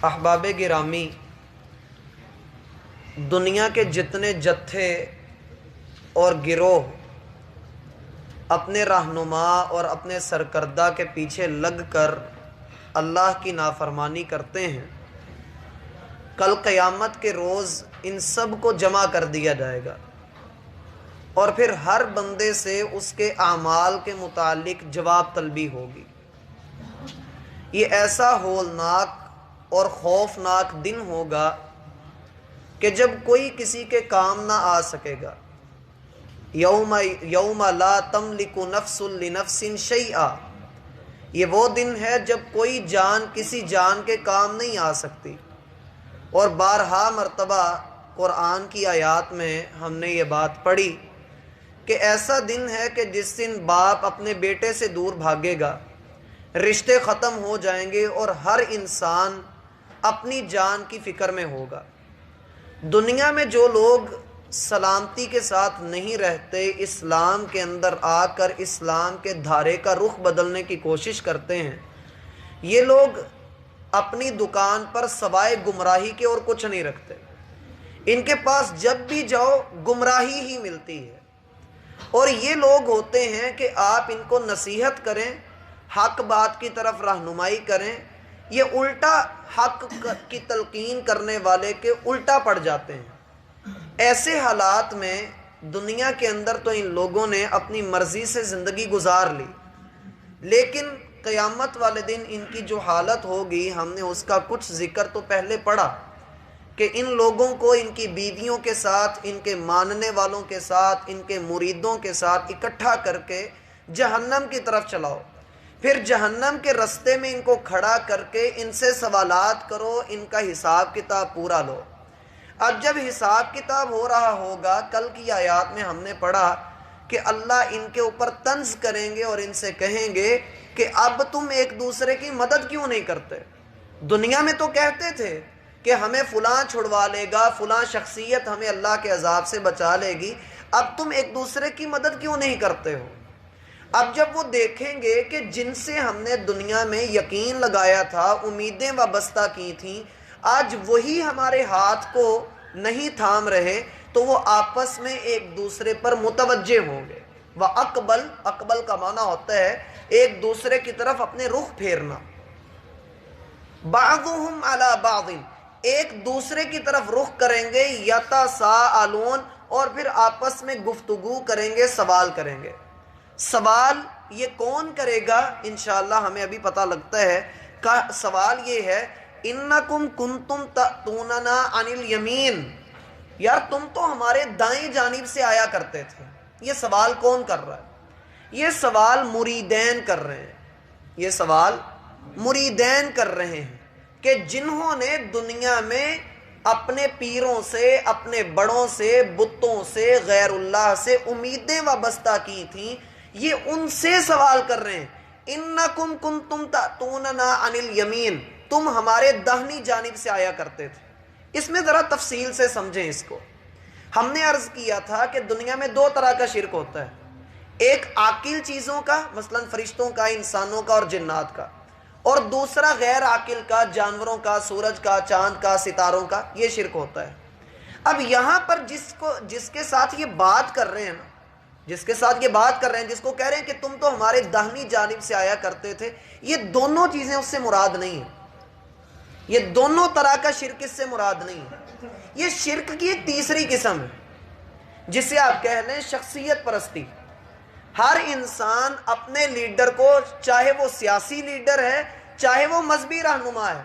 احباب گرامی، دنیا کے جتنے جتھے اور گروہ اپنے رہنما اور اپنے سرکردہ کے پیچھے لگ کر اللہ کی نافرمانی کرتے ہیں، کل قیامت کے روز ان سب کو جمع کر دیا جائے گا اور پھر ہر بندے سے اس کے اعمال کے متعلق جواب طلبی ہوگی۔ یہ ایسا ہولناک اور خوفناک دن ہوگا کہ جب کوئی کسی کے کام نہ آ سکے گا۔ یوم لا تملک نفس لنفس شیئا، یہ وہ دن ہے جب کوئی جان کسی جان کے کام نہیں آ سکتی۔ اور بارہا مرتبہ قرآن کی آیات میں ہم نے یہ بات پڑھی کہ ایسا دن ہے کہ جس دن باپ اپنے بیٹے سے دور بھاگے گا، رشتے ختم ہو جائیں گے اور ہر انسان اپنی جان کی فکر میں ہوگا۔ دنیا میں جو لوگ سلامتی کے ساتھ نہیں رہتے، اسلام کے اندر آ کر اسلام کے دھارے کا رخ بدلنے کی کوشش کرتے ہیں، یہ لوگ اپنی دکان پر سوائے گمراہی کے اور کچھ نہیں رکھتے۔ ان کے پاس جب بھی جاؤ گمراہی ہی ملتی ہے، اور یہ لوگ ہوتے ہیں کہ آپ ان کو نصیحت کریں، حق بات کی طرف رہنمائی کریں، یہ الٹا حق کی تلقین کرنے والے کے الٹا پڑ جاتے ہیں۔ ایسے حالات میں دنیا کے اندر تو ان لوگوں نے اپنی مرضی سے زندگی گزار لی، لیکن قیامت والے دن ان کی جو حالت ہوگی، ہم نے اس کا کچھ ذکر تو پہلے پڑھا کہ ان لوگوں کو ان کی بیویوں کے ساتھ، ان کے ماننے والوں کے ساتھ، ان کے مریدوں کے ساتھ اکٹھا کر کے جہنم کی طرف چلاؤ، پھر جہنم کے رستے میں ان کو کھڑا کر کے ان سے سوالات کرو، ان کا حساب کتاب پورا لو۔ اب جب حساب کتاب ہو رہا ہوگا، کل کی آیات میں ہم نے پڑھا کہ اللہ ان کے اوپر طنز کریں گے اور ان سے کہیں گے کہ اب تم ایک دوسرے کی مدد کیوں نہیں کرتے؟ دنیا میں تو کہتے تھے کہ ہمیں فلاں چھڑوا لے گا، فلاں شخصیت ہمیں اللہ کے عذاب سے بچا لے گی، اب تم ایک دوسرے کی مدد کیوں نہیں کرتے ہو؟ اب جب وہ دیکھیں گے کہ جن سے ہم نے دنیا میں یقین لگایا تھا، امیدیں وابستہ کی تھیں، آج وہی ہمارے ہاتھ کو نہیں تھام رہے، تو وہ آپس میں ایک دوسرے پر متوجہ ہوں گے۔ وَأَقْبَلْ، اقبل کا معنی ہوتا ہے ایک دوسرے کی طرف اپنے رخ پھیرنا۔ بَعْضُهُمْ عَلَى بَعْضٍ، ایک دوسرے کی طرف رخ کریں گے، يَتَسَاءَلُونَ، اور پھر آپس میں گفتگو کریں گے، سوال کریں گے۔ سوال یہ کون کرے گا؟ انشاءاللہ ہمیں ابھی پتہ لگتا ہے کہ سوال یہ ہے، انکم کنتم تأتوننا عن الیمین، یار تم تو ہمارے دائیں جانب سے آیا کرتے تھے۔ یہ سوال کون کر رہا ہے؟ یہ سوال مریدین کر رہے ہیں، یہ سوال مریدین کر رہے ہیں کہ جنہوں نے دنیا میں اپنے پیروں سے، اپنے بڑوں سے، بتوں سے، غیر اللہ سے امیدیں وابستہ کی تھیں، یہ ان سے سوال کر رہے ہیں۔ انکم کنتم تأتوننا عن الیمین، تم ہمارے داہنی جانب سے آیا کرتے تھے۔ اس میں ذرا تفصیل سے سمجھیں اس کو۔ ہم نے عرض کیا تھا کہ دنیا میں دو طرح کا شرک ہوتا ہے، ایک عاقل چیزوں کا، مثلا فرشتوں کا، انسانوں کا اور جنات کا، اور دوسرا غیر عاقل کا، جانوروں کا، سورج کا، چاند کا، ستاروں کا، یہ شرک ہوتا ہے۔ اب یہاں پر جس کے ساتھ یہ بات کر رہے ہیں نا، جس کے ساتھ یہ بات کر رہے ہیں، جس کو کہہ رہے ہیں کہ تم تو ہمارے داہنی جانب سے آیا کرتے تھے، یہ دونوں چیزیں اس سے مراد نہیں ہیں، یہ دونوں طرح کا شرک اس سے مراد نہیں ہے۔ یہ شرک کی ایک تیسری قسم ہے جسے آپ کہہ لیں شخصیت پرستی۔ ہر انسان اپنے لیڈر کو، چاہے وہ سیاسی لیڈر ہے، چاہے وہ مذہبی رہنما ہے،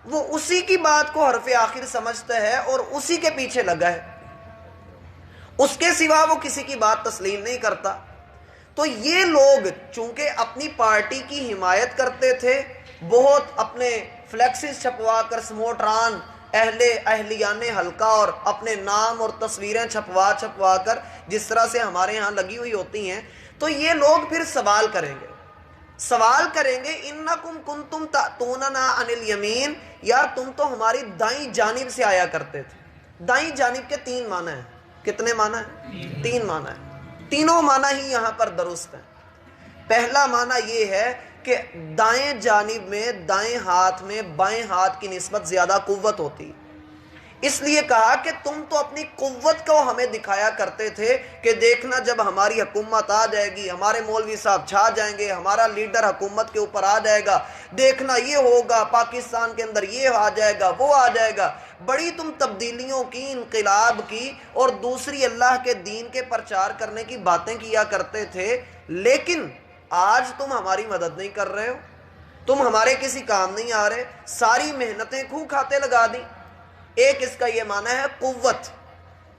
وہ اسی کی بات کو حرف آخر سمجھتا ہے اور اسی کے پیچھے لگا ہے، اس کے سوا وہ کسی کی بات تسلیم نہیں کرتا۔ تو یہ لوگ چونکہ اپنی پارٹی کی حمایت کرتے تھے، بہت اپنے فلیکسز چھپوا کر، سموٹران، اہلیان حلقہ اور اپنے نام اور تصویریں چھپوا کر، جس طرح سے ہمارے ہاں لگی ہوئی ہوتی ہیں، تو یہ لوگ پھر سوال کریں گے انکم کنتم تأتوننا عن الیمین، یار تم تو ہماری دائیں جانب سے آیا کرتے تھے۔ دائیں جانب کے تین معنی ہیں۔ کتنے معنی ہیں؟ تین معنی ہیں۔ تینوں معنی ہی یہاں پر درست ہیں۔ پہلا معنی یہ ہے کہ دائیں جانب میں، دائیں ہاتھ میں بائیں ہاتھ کی نسبت زیادہ قوت ہوتی، اس لیے کہا کہ تم تو اپنی قوت کو ہمیں دکھایا کرتے تھے کہ دیکھنا جب ہماری حکومت آ جائے گی، ہمارے مولوی صاحب چھا جائیں گے، ہمارا لیڈر حکومت کے اوپر آ جائے گا، دیکھنا یہ ہوگا، پاکستان کے اندر یہ آ جائے گا، وہ آ جائے گا۔ بڑی تم تبدیلیوں کی، انقلاب کی اور دوسری اللہ کے دین کے پرچار کرنے کی باتیں کیا کرتے تھے، لیکن آج تم ہماری مدد نہیں کر رہے ہو، تم ہمارے کسی کام نہیں آ رہے، ساری محنتیں کھو کھاتے لگا دی۔ ایک اس کا یہ معنی ہے قوت،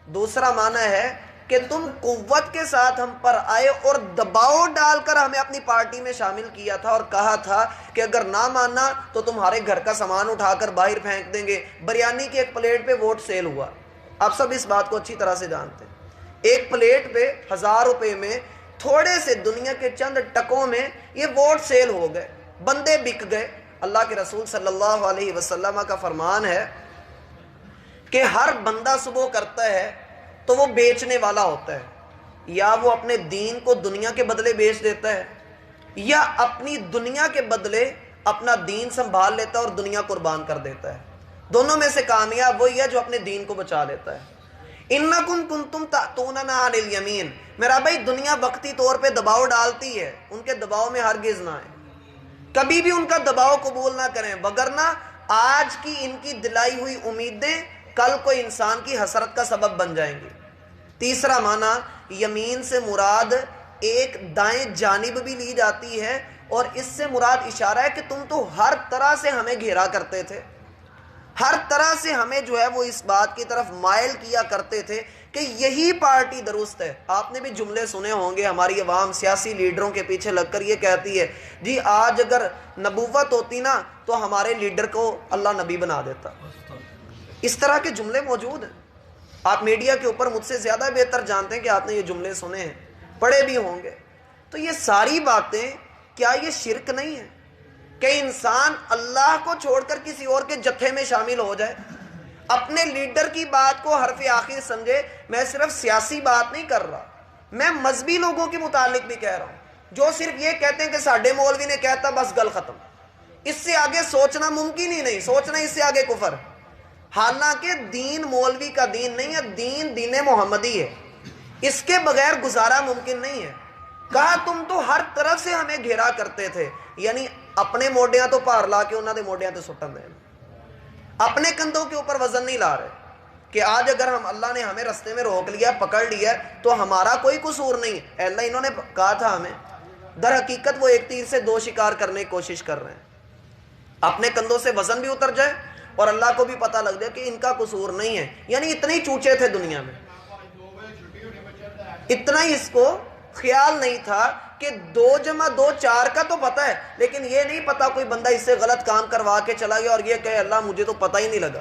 دوسرا معنی ہے کہ تم قوت کے ساتھ ہم پر آئے اور دباؤ ڈال کر ہمیں اپنی پارٹی میں شامل کیا تھا اور کہا تھا کہ اگر نہ ماننا تو تمہارے گھر کا سامان اٹھا کر باہر پھینک دیں گے۔ بریانی کی ایک پلیٹ پہ ووٹ سیل ہوا، آپ سب اس بات کو اچھی طرح سے جانتے ہیں، ایک پلیٹ پہ 1000 روپے میں تھوڑے سے دنیا کے چند ٹکوں میں یہ ووٹ سیل ہو گئے، بندے بک گئے۔ اللہ کے رسول صلی اللہ علیہ وسلم کا فرمان ہے کہ ہر بندہ صبح کرتا ہے تو وہ بیچنے والا ہوتا ہے، یا وہ اپنے دین کو دنیا کے بدلے بیچ دیتا ہے، یا اپنی دنیا کے بدلے اپنا دین سنبھال لیتا ہے اور دنیا قربان کر دیتا ہے۔ دونوں میں سے کامیاب وہی ہے جو اپنے دین کو بچا لیتا ہے۔ اِنَّكُمْ كُنْتُمْ تَأْتُونَنَا عَنِ الْيَمِينَ، میرا بھائی دنیا وقتی طور پہ دباؤ ڈالتی ہے، ان کے دباؤ میں ہرگز نہ آئے، کبھی بھی ان کا دباؤ قبول نہ کریں، وگرنہ آج کی ان کی دلائی ہوئی امیدیں کل کو انسان کی حسرت کا سبب بن جائیں گی۔ تیسرا معنی یمین سے مراد ایک دائیں جانب بھی لی جاتی ہے، اور اس سے مراد اشارہ ہے کہ تم تو ہر طرح سے ہمیں گھیرا کرتے تھے، ہر طرح سے ہمیں جو ہے وہ اس بات کی طرف مائل کیا کرتے تھے کہ یہی پارٹی درست ہے۔ آپ نے بھی جملے سنے ہوں گے، ہماری عوام سیاسی لیڈروں کے پیچھے لگ کر یہ کہتی ہے جی آج اگر نبوت ہوتی نا تو ہمارے لیڈر کو اللہ نبی بنا دیتا۔ اس طرح کے جملے موجود ہیں، آپ میڈیا کے اوپر مجھ سے زیادہ بہتر جانتے ہیں کہ آپ نے یہ جملے سنے ہیں، پڑھے بھی ہوں گے۔ تو یہ ساری باتیں کیا یہ شرک نہیں ہے کہ انسان اللہ کو چھوڑ کر کسی اور کے جتھے میں شامل ہو جائے، اپنے لیڈر کی بات کو حرف آخر سمجھے؟ میں صرف سیاسی بات نہیں کر رہا، میں مذہبی لوگوں کے متعلق بھی کہہ رہا ہوں، جو صرف یہ کہتے ہیں کہ ساڈے مولوی نے کہتا بس گل ختم، اس سے آگے سوچنا ممکن ہی نہیں، سوچنا اس سے آگے کفر۔ حالانکہ دین مولوی کا دین نہیں ہے، دین دین محمدی ہے، اس کے بغیر گزارا ممکن نہیں ہے۔ کہا تم تو ہر طرف سے ہمیں گھیرا کرتے تھے، یعنی اپنے موڈیاں تو پار لا کے انہوں نے موڈیاں تو سٹن دے، اپنے کندھوں کے اوپر وزن نہیں لا رہے کہ آج اگر ہم اللہ نے ہمیں رستے میں روک لیا، پکڑ لیا تو ہمارا کوئی قصور نہیں ہے، اللہ انہوں نے کہا تھا ہمیں۔ در حقیقت وہ ایک تیر سے دو شکار کرنے کی کوشش کر رہے ہیں، اپنے کندھوں سے وزن بھی اتر جائے اور اللہ کو بھی پتہ لگ جائے کہ ان کا قصور نہیں ہے۔ یعنی اتنے ہی چوچے تھے دنیا میں، اتنا ہی اس کو خیال نہیں تھا کہ 2 + 2 4 کا تو پتہ ہے، لیکن یہ نہیں پتا کوئی بندہ اس سے غلط کام کروا کے چلا گیا اور یہ کہے اللہ مجھے تو پتہ ہی نہیں لگا۔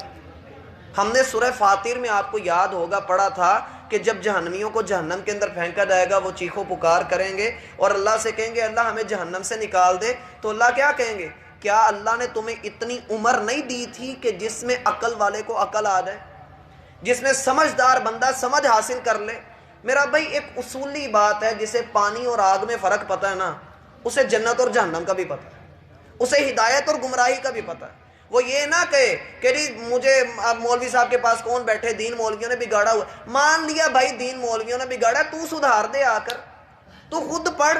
ہم نے سورہ فاطر میں آپ کو یاد ہوگا پڑھا تھا کہ جب جہنمیوں کو جہنم کے اندر پھینکا جائے گا وہ چیخو پکار کریں گے اور اللہ سے کہیں گے اللہ ہمیں جہنم سے نکال دے، تو اللہ کیا کہیں گے؟ کیا اللہ نے تمہیں اتنی عمر نہیں دی تھی کہ جس میں عقل والے کو عقل آ جائے، جس میں سمجھدار بندہ سمجھ حاصل کر لے؟ میرا بھائی ایک اصولی بات ہے، جسے پانی اور آگ میں فرق پتہ ہے نا، اسے جنت اور جہنم کا بھی پتہ ہے، اسے ہدایت اور گمراہی کا بھی پتہ ہے۔ وہ یہ نہ کہے کہ مجھے اب مولوی صاحب کے پاس کون بیٹھے، دین مولویوں نے بگاڑا ہوا۔ مان لیا بھائی دین مولویوں نے بگاڑا، تو سدھار دے، آ کر تو خود پڑھ،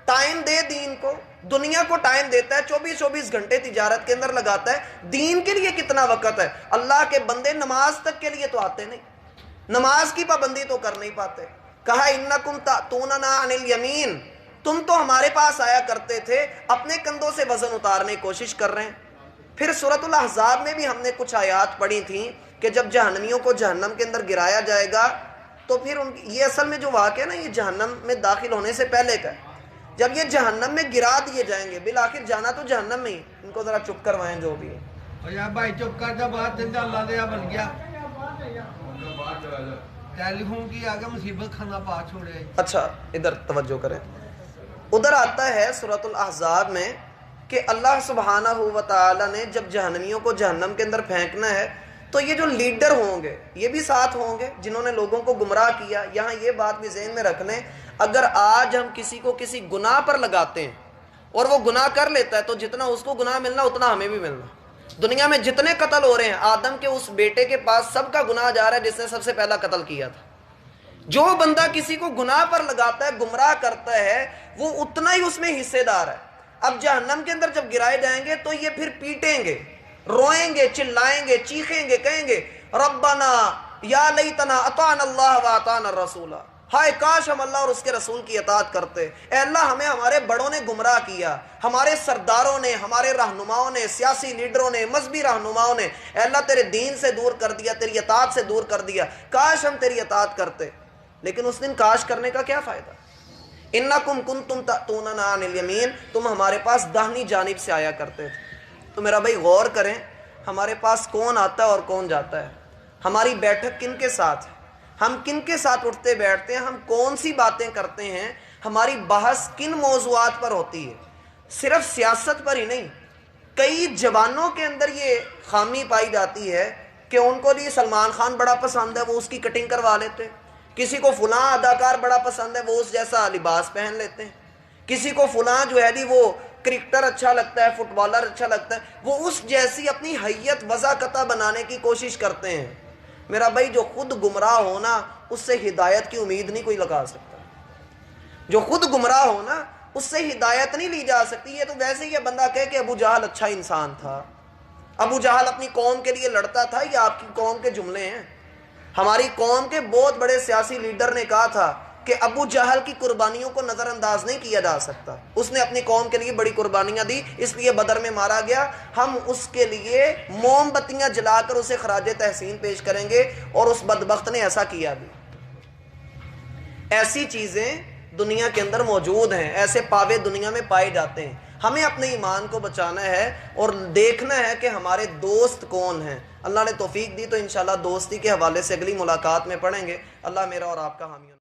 ٹائم دے دین کو، دنیا کو ٹائم دیتا ہے، 24 گھنٹے تجارت کے اندر لگاتا ہے، دین کے لیے کتنا وقت ہے؟ اللہ کے بندے نماز تک کے لیے تو آتے نہیں، نماز کی پابندی تو کر نہیں پاتے۔ کہا انکم تأتوننا عن الیمین، تم تو ہمارے پاس آیا کرتے تھے، اپنے کندھوں سے وزن اتارنے کی کوشش کر رہے ہیں۔ پھر سورۃ الاحزاب میں بھی ہم نے کچھ آیات پڑھی تھیں کہ جب جہنمیوں کو جہنم کے اندر گرایا جائے گا تو پھر یہ اصل میں جو واقعہ ہے نا، یہ جہنم میں داخل ہونے سے پہلے کا ہے۔ جب یہ جہنم میں گرا دیے جائیں گے، بالآخر جانا تو جہنم میں ہی، ان کو ذرا چپ کروائیں جو بھی ہے۔ بھائی چپ کر جا، بات دندا اللہ دیا بن گیا، ٹیلی فون کی آگے مصیبت کھانا پا چھوڑے۔ اچھا ادھر توجہ کریں، ادھر آتا ہے سورۃ الاحزاب میں کہ اللہ سبحانہ و تعالی نے جب جہنمیوں کو جہنم کے اندر پھینکنا ہے تو یہ جو لیڈر ہوں گے یہ بھی ساتھ ہوں گے جنہوں نے لوگوں کو گمراہ کیا۔ یہاں یہ بات بھی ذہن میں رکھ لیں، اگر آج ہم کسی کو کسی گناہ پر لگاتے ہیں اور وہ گناہ کر لیتا ہے تو جتنا اس کو گناہ ملنا اتنا ہمیں بھی ملنا. دنیا میں جتنے قتل ہو رہے ہیں آدم کے اس بیٹے کے پاس سب کا گناہ جا رہا ہے جس نے سب سے پہلا قتل کیا تھا. جو بندہ کسی کو گناہ پر لگاتا ہے گمراہ کرتا ہے وہ اتنا ہی اس میں حصے دار ہے. اب جہنم کے اندر جب گرائے جائیں گے تو یہ پھر پیٹیں گے، روئیں گے، چلائیں گے، چیخیں گے، کہیں گے ربنا یا لیتنا اطعنا اللہ و اطعنا الرسول، ہائے کاش ہم اللہ اور اس کے رسول کی اطاعت کرتے. اے اللہ ہمیں ہمارے بڑوں نے گمراہ کیا، ہمارے سرداروں نے، ہمارے رہنماؤں نے، سیاسی لیڈروں نے، مذہبی رہنماؤں نے اے اللہ تیرے دین سے دور کر دیا، تیری اطاعت سے دور کر دیا، کاش ہم تیری اطاعت کرتے. لیکن اس دن کاش کرنے کا کیا فائدہ؟ انکم کنتم تأتوننا عن الیمین، تم ہمارے پاس داہنی جانب سے آیا کرتے تھے. تو میرا بھائی غور کریں ہمارے پاس کون آتا ہے اور کون جاتا ہے، ہماری بیٹھک کن کے ساتھ ہے، ہم کن کے ساتھ اٹھتے بیٹھتے ہیں، ہم کون سی باتیں کرتے ہیں، ہماری بحث کن موضوعات پر ہوتی ہے. صرف سیاست پر ہی نہیں، کئی جوانوں کے اندر یہ خامی پائی جاتی ہے کہ ان کو لیے سلمان خان بڑا پسند ہے وہ اس کی کٹنگ کروا لیتے ہیں، کسی کو فلاں اداکار بڑا پسند ہے وہ اس جیسا لباس پہن لیتے ہیں، کسی کو فلاں جو ہے وہ کرکٹر اچھا لگتا ہے، فٹ بالر اچھا لگتا ہے، وہ اس جیسی اپنی حیت وضاقتہ بنانے کی کوشش کرتے ہیں. میرا بھائی جو خود گمراہ ہونا اس سے ہدایت کی امید نہیں کوئی لگا سکتا، جو خود گمراہ ہونا اس سے ہدایت نہیں لی جا سکتی. یہ تو ویسے ہی یہ بندہ کہے کہ ابو جہل اچھا انسان تھا، ابو جہل اپنی قوم کے لیے لڑتا تھا، یہ آپ کی قوم کے جملے ہیں. ہماری قوم کے بہت بڑے سیاسی لیڈر نے کہا تھا کہ ابو جہل کی قربانیوں کو نظر انداز نہیں کیا جا سکتا، اس نے اپنی قوم کے لیے بڑی قربانیاں دی اس لیے بدر میں مارا گیا، ہم اس کے لیے موم بتیاں جلا کر اسے خراج تحسین پیش کریں گے. اور اس بدبخت نے ایسا کیا بھی. ایسی چیزیں دنیا کے اندر موجود ہیں، ایسے پاوے دنیا میں پائے جاتے ہیں. ہمیں اپنے ایمان کو بچانا ہے اور دیکھنا ہے کہ ہمارے دوست کون ہیں. اللہ نے توفیق دی تو انشاءاللہ دوستی کے حوالے سے اگلی ملاقات میں پڑھیں گے. اللہ میرا اور آپ کا حامی